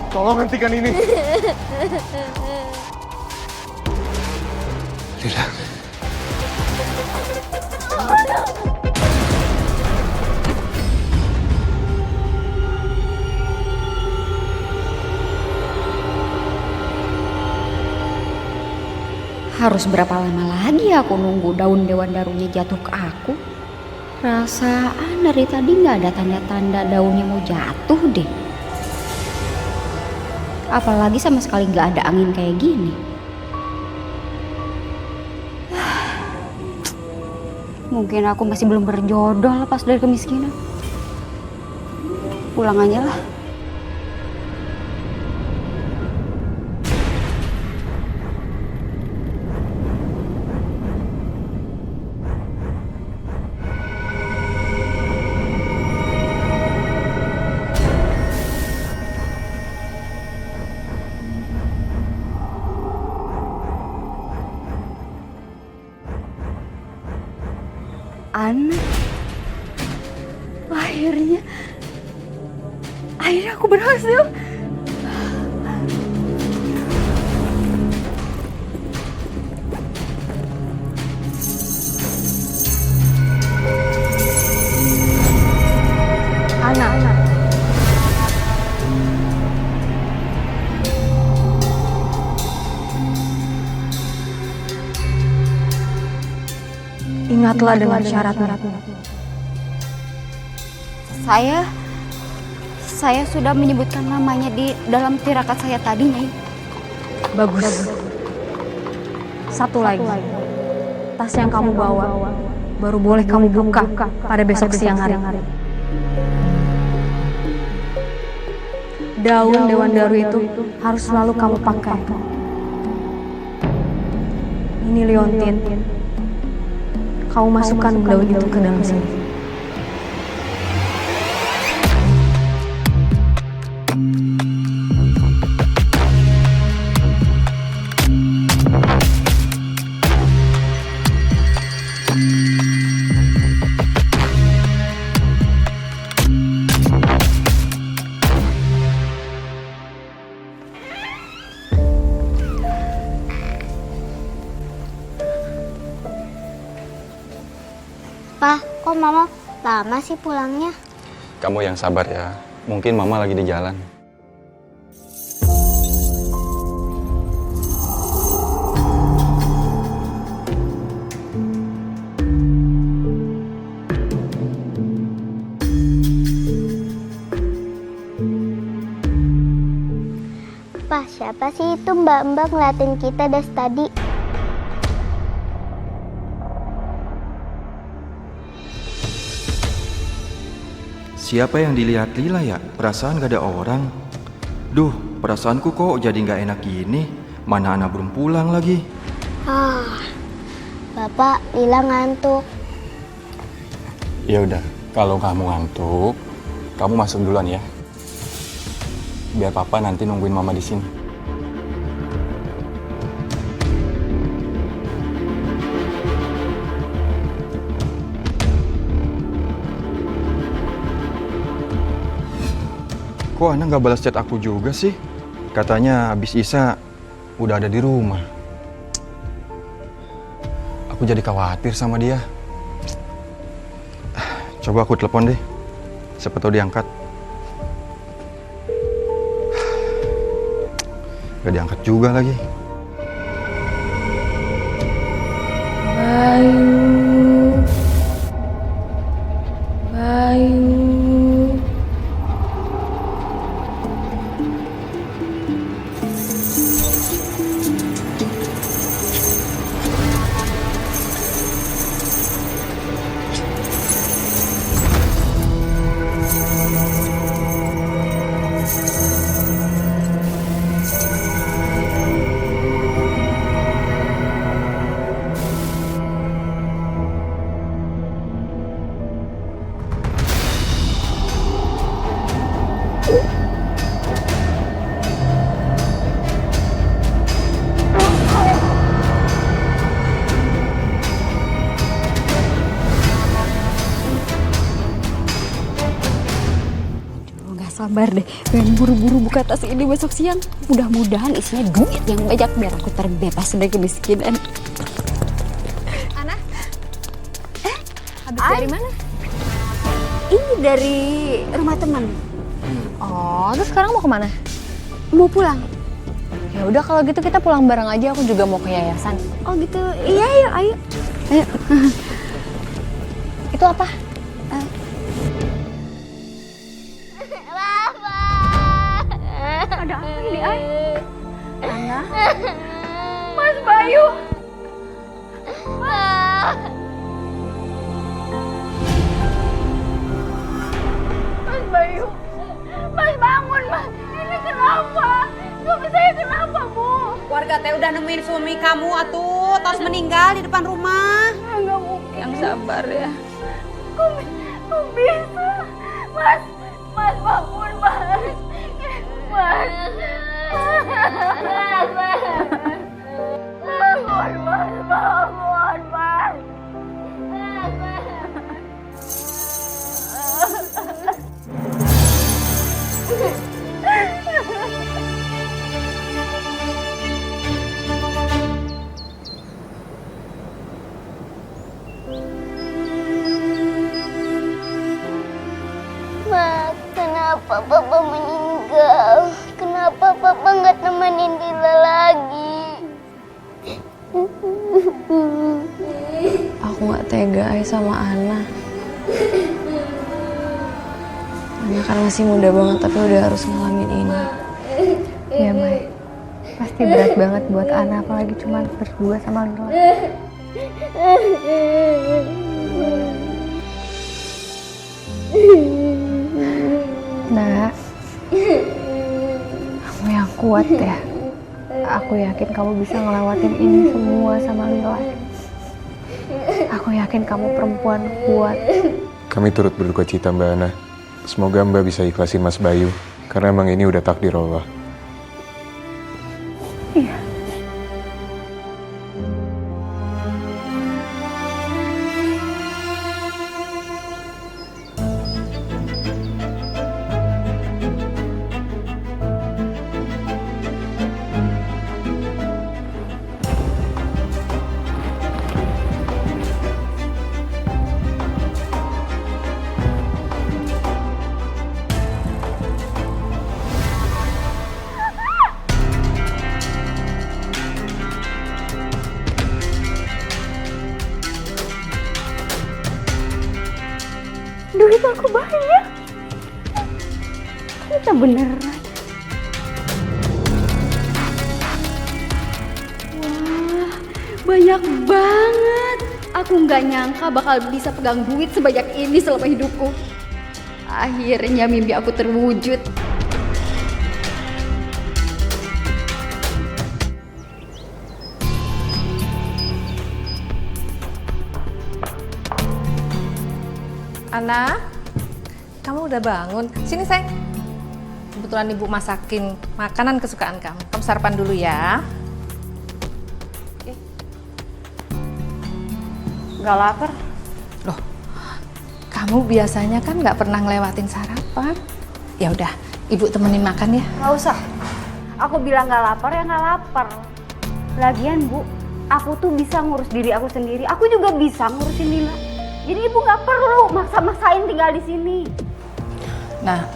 Tolong hentikan ini. Lila. Harus berapa lama lagi aku nunggu daun dewan darunya jatuh ke aku? Perasaan dari tadi nggak ada tanda-tanda daunnya mau jatuh deh. Apalagi sama sekali nggak ada angin kayak gini. Mungkin aku masih belum berjodoh lepas dari kemiskinan. Pulang aja lah. Anak, akhirnya aku berhasil. Anak. Ingatlah dengan syaratnya. Saya sudah menyebutkan namanya di dalam tirakat saya tadi, Nyai. Bagus. Satu lagi. Tas yang kamu bawa baru boleh kamu buka pada besok siang hari. Daun dewan daru itu harus selalu kamu pakai. Ini liontin. Kamu masukkan daun itu ke dalam sini. Pak, kok mama lama sih pulangnya? Kamu yang sabar ya. Mungkin mama lagi di jalan. Pak, siapa sih itu mbak-mbak ngeliatin kita dari tadi? Siapa yang dilihat Lila ya? Perasaan gak ada orang. Duh, perasaanku kok jadi gak enak gini. Mana anak belum pulang lagi. Bapak, Lila ngantuk. Ya udah, kalau kamu ngantuk, kamu masuk duluan ya. Biar papa nanti nungguin mama di sini. Kok Ana gak balas chat aku juga sih? Katanya habis Isa udah ada di rumah. Aku jadi khawatir sama dia. Coba aku telepon deh. Siapa tahu diangkat. Gak diangkat juga lagi. Bayu. sabar deh, pengen buru-buru buka tas ini besok siang. Mudah-mudahan isinya duit yang banyak biar aku terbebas dari kemiskinan. Ana? Habis dari mana? Ini dari rumah teman. Oh, terus sekarang mau kemana? Mau pulang. Ya udah kalau gitu kita pulang bareng aja, aku juga mau ke yayasan. Oh gitu, iya ayo, ayo. Ayo. Itu apa? Ada apa ini, Ay? Ana? Mas Bayu. Mas Bayu. Mas bangun, Mas. Ini kenapa? Suami saya kenapa, Bu? Warga teh udah nemuin suami kamu atuh, tos meninggal di depan rumah. Enggak mungkin. Yang sabar ya. Kok bisa? Mas bangun, Mas. Mas. Bangun, Mas. Bangun, Mas. Ma, kenapa Papa meninggal? Kenapa Papa nggak temenin Lila lagi? Aku nggak tega Ay sama Ana. Ana kan masih muda banget tapi udah harus ngalamin ini. Ya Mai, pasti berat banget buat Ana apalagi cuma berdua sama Lila. Nak, kamu yang kuat ya. Aku yakin kamu bisa ngelewatin ini semua sama Lila. Aku yakin kamu perempuan kuat. Kami turut berduka cita Mbak Ana. Semoga Mbak bisa ikhlasin Mas Bayu, karena emang ini udah takdir Allah. Iya. Duit aku banyak. Kita beneran. Wah, banyak banget. Aku nggak nyangka bakal bisa pegang duit sebanyak ini selama hidupku. Akhirnya mimpi aku terwujud. Ana, kamu udah bangun? Sini sayang. Kebetulan ibu masakin makanan kesukaan kamu. Kamu sarapan dulu ya. Gak lapar. Loh, kamu biasanya kan nggak pernah ngelewatin sarapan. Ya udah, ibu temenin makan ya. Gak usah. Aku bilang gak lapar ya gak lapar. Lagian Bu, aku tuh bisa ngurus diri aku sendiri. Aku juga bisa ngurusin Lila. Jadi ibu nggak perlu maksa-maksain tinggal di sini. Nah,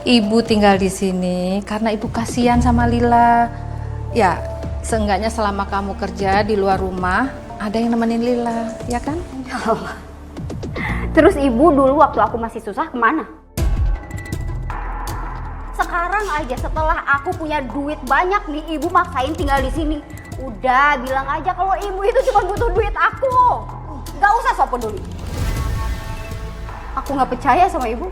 ibu tinggal di sini karena ibu kasihan sama Lila. Ya, seenggaknya selama kamu kerja di luar rumah, ada yang nemenin Lila, ya kan? Terus ibu dulu waktu aku masih susah kemana? Sekarang aja setelah aku punya duit banyak nih, ibu maksain tinggal di sini. Udah bilang aja kalau ibu itu cuma butuh duit aku. Gak usah sok peduli. Aku gak percaya sama ibu.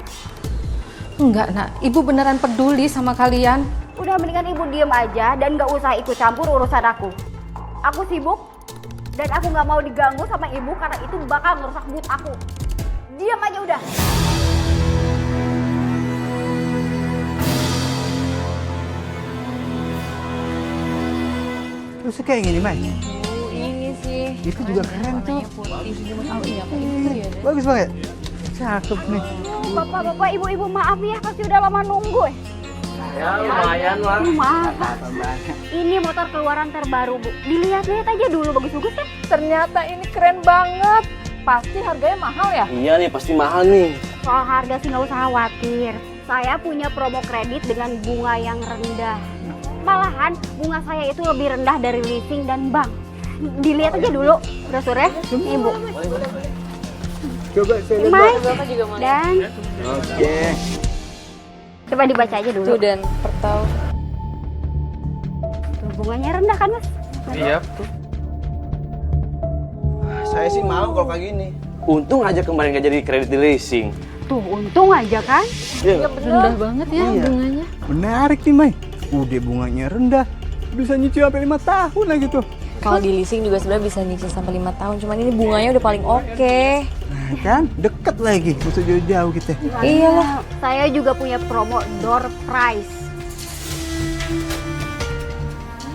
Enggak, nak. Ibu beneran peduli sama kalian. Udah mendingan ibu diem aja dan gak usah ikut campur urusan aku. Aku sibuk dan aku gak mau diganggu sama ibu karena itu bakal merusak mood aku. Diem aja udah. Terus kayak gini, Mai. Ini sih. Itu juga keren tuh. Oh iya, Pak, itu ya. Bagus banget. Cakep nih. Bapak, ibu-ibu maaf ya, pasti udah lama nunggu ya. Ya lumayan lah. Maaf. Ini motor keluaran terbaru, Bu. Dilihat-lihat aja dulu, bagus-bagus kan? Ternyata ini keren banget. Pasti harganya mahal ya? Iya nih pasti mahal nih. Soal harga sih nggak usah khawatir. Saya punya promo kredit dengan bunga yang rendah. Malahan bunga saya itu lebih rendah dari leasing dan bank. Dilihat aja dulu brosurnya, Ibu. Coba saya Mike dan Oke. coba dibaca aja dulu. Tuh dan per tahun. Tuh, bunganya rendah kan, Mas? Iya. Saya sih mau kalau kayak gini. Untung aja kemarin gak jadi kredit di leasing. Tuh, untung aja kan? Iya. Rendah banget ya bunganya. Menarik nih, Mai. Udah bunganya rendah. Bisa nyicil sampai 5 tahun lagi tuh. Kalau di leasing juga sebenarnya bisa nyicil sampai 5 tahun, cuman ini bunganya udah paling oke. Nah, kan? Deket lagi. Masa jauh-jauh kita. Iya lah. Saya juga punya promo door prize.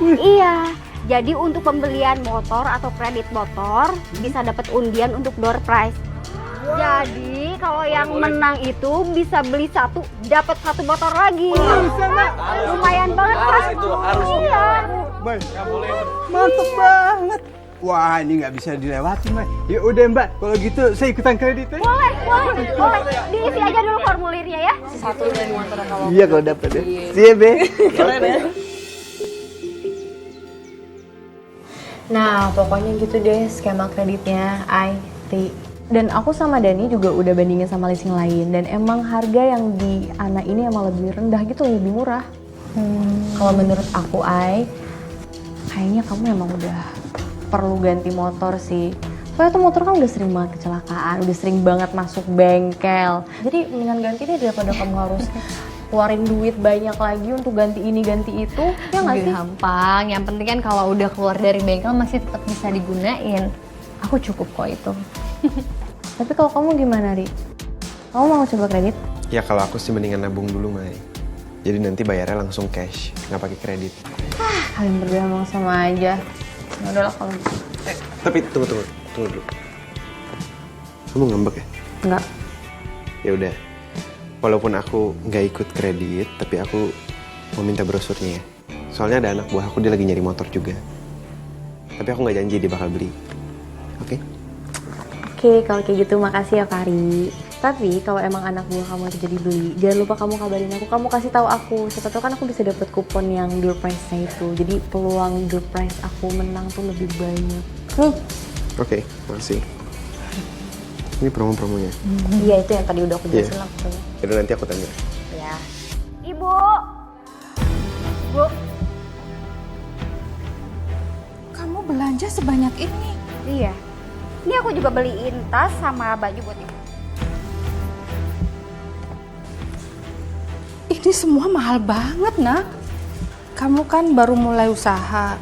Iya, jadi untuk pembelian motor atau kredit motor bisa dapat undian untuk door prize. Jadi kalau yang menang itu bisa beli satu dapat satu motor lagi. Lumayan banget kan? Itu harus. Iya. Mai, mantep banget. Wah, ini nggak bisa dilewati, Mai. Ya udah, Mbak. Kalau gitu saya ikutan kredit ya. Boleh. Diisi aja dulu formulirnya ya. Satu dari motor kalau. Iya, kalau dapat ya. Siap, Be. Keren ya. Nah, pokoknya gitu deh skema kreditnya, IT. Dan aku sama Dani juga udah bandingin sama leasing lain. Dan emang harga yang di Ana ini emang lebih rendah gitu, lebih murah. Kalau menurut aku, kayaknya kamu emang udah perlu ganti motor sih. Soalnya tuh motor kan udah sering banget kecelakaan, udah sering banget masuk bengkel. Jadi mendingan ganti deh daripada kamu harus keluarin duit banyak lagi untuk ganti ini ganti itu, ya nggak sih? Gampang, yang penting kan kalau udah keluar dari bengkel masih tetap bisa digunain. Aku cukup kok itu. Tapi kalau kamu gimana, Ri? Kamu mau coba kredit? Ya kalau aku sih mendingan nabung dulu, Mai. Jadi nanti bayarnya langsung cash, nggak pakai kredit. Kalian berdua emang sama aja. Ya udahlah kalau gitu. Tapi tunggu dulu. Kamu ngambek ya? Enggak. Ya udah. Walaupun aku nggak ikut kredit, tapi aku mau minta brosurnya ya. Soalnya ada anak buah aku, dia lagi nyari motor juga. Tapi aku nggak janji dia bakal beli. Oke? Oke, kalau kayak gitu makasih ya, Fari. Tapi kalau emang anak buah kamu itu jadi beli, jangan lupa kamu kabarin aku. Kamu kasih tahu aku. Siapa tahu kan aku bisa dapat kupon yang door prize-nya itu. Jadi peluang door prize aku menang tuh lebih banyak. Nih. Oke, makasih. Ini promo-promonya. Iya, itu yang tadi udah aku jelasin lah pokoknya. Yaudah nanti aku tanya. Ya. Ibu. Bu. Kamu belanja sebanyak ini? Iya. Ini aku juga beliin tas sama baju buat ibu. Ini semua mahal banget, Nak. Kamu kan baru mulai usaha.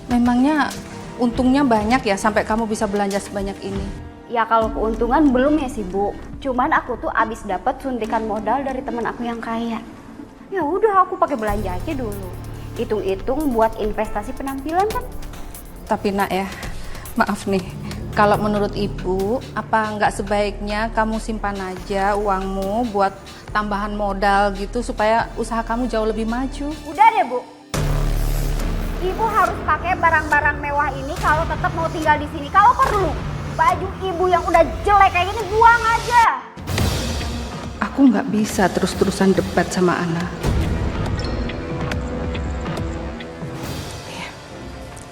Memangnya untungnya banyak ya sampai kamu bisa belanja sebanyak ini? Ya kalau keuntungan belum ya sih, Bu. Cuman aku tuh abis dapat suntikan modal dari teman aku yang kaya. Ya udah aku pakai belanja aja dulu. Hitung-hitung buat investasi penampilan kan. Tapi Nak ya, maaf nih. Kalau menurut Ibu, apa nggak sebaiknya kamu simpan aja uangmu buat tambahan modal gitu supaya usaha kamu jauh lebih maju? Udah deh, Bu. Ibu harus pakai barang-barang mewah ini kalau tetap mau tinggal di sini. Kalau perlu, baju ibu yang udah jelek kayak gini buang aja. Aku nggak bisa terus-terusan debat sama Ana.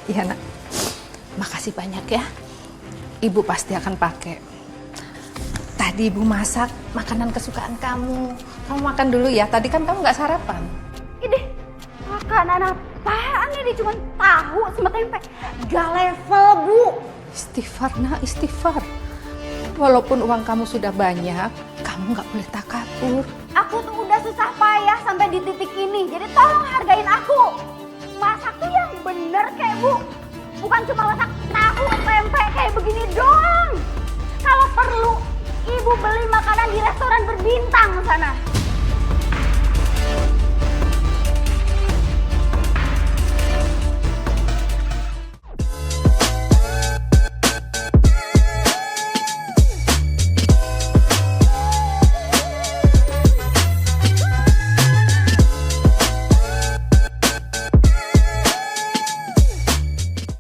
Iya, Nak. Makasih banyak ya. Ibu pasti akan pakai. Tadi Ibu masak makanan kesukaan kamu. Kamu makan dulu ya. Tadi kan kamu nggak sarapan. Ini makanan apaan ini? Cuma tahu sama tempe. Gak level, Bu. Istighfar, Nak, istighfar. Walaupun uang kamu sudah banyak, kamu nggak boleh takabur. Aku tuh udah susah payah sampai di titik ini. Jadi tolong hargain aku. Masak tuh yang bener kayak Bu. Bukan cuma masak tahu tempe kayak begini doang. Kalau perlu, Ibu beli makanan di restoran berbintang sana.